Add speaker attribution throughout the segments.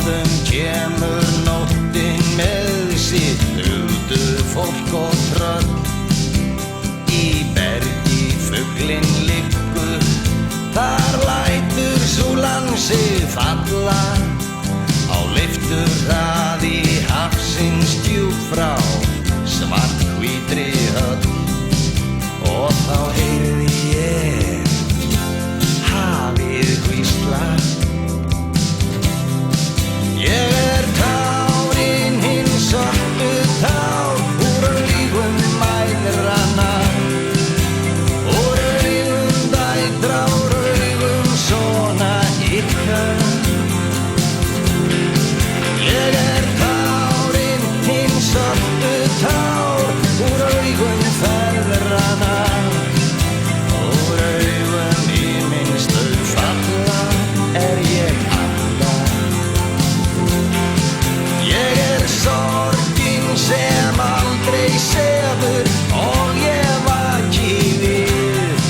Speaker 1: Bráðum kemur nóttin með sitt fólk og tröll. Í bergi fuglinn liggur, þar lætur súlan sig falla. Á leiftur hraði hafsins djúp frá svarthvítri höll. Og þá heyrði ég hafið hvísla. Ég tárin hinn sortu tár úr augum mæðranna, úr augum dætra, úr augum sona ykkar. Ég tárin hinn sortu tár úr augum feðranna, úr augum himins þau falla ég alla. Ég sorgin sem aldrei sefur og ég vaki við,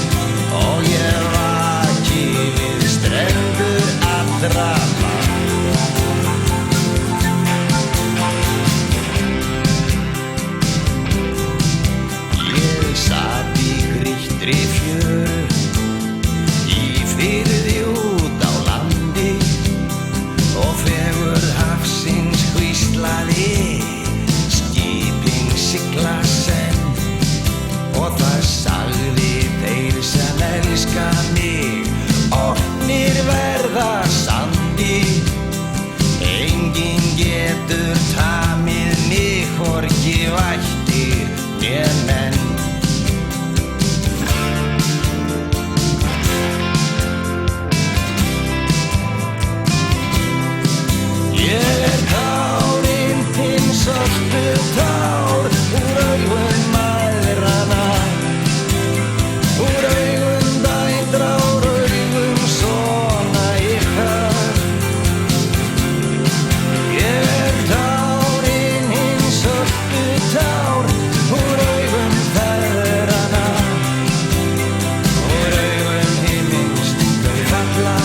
Speaker 1: og ég vaki við strendur allra landa. Ég sat í grýttri fjöru, í firði út á landi, og fegurð hafsins hvíslaði, skipin sigla senn. Og það sagði þeir sem elska mig, opnir verða sandi. Enginn getur tamið mig, hvorki vættir né menn. Ég tárin þinn sortu tár úr augum mæðranna, úr augum dætra, úr augum sona ykkar. Ég tárin hinn sortu tár úr augum feðranna, úr augum himins þau falla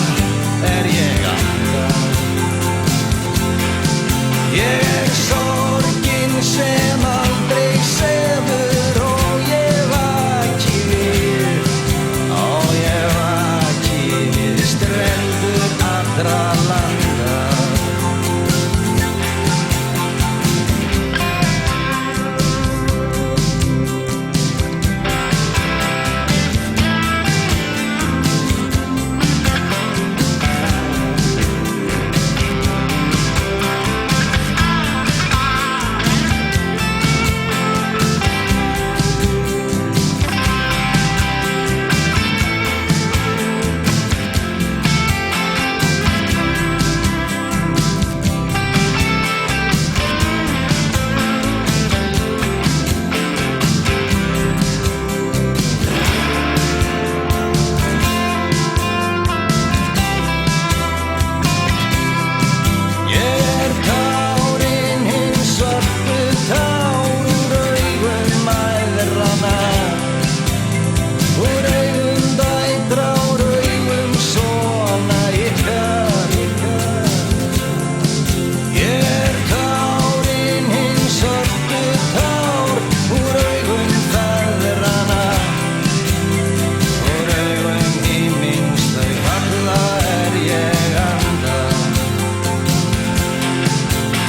Speaker 1: ég anda. Ég sorgin sem aldrei sefur og ég vaki við, og ég vaki við strendur allra landa.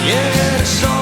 Speaker 1: Ég sorgin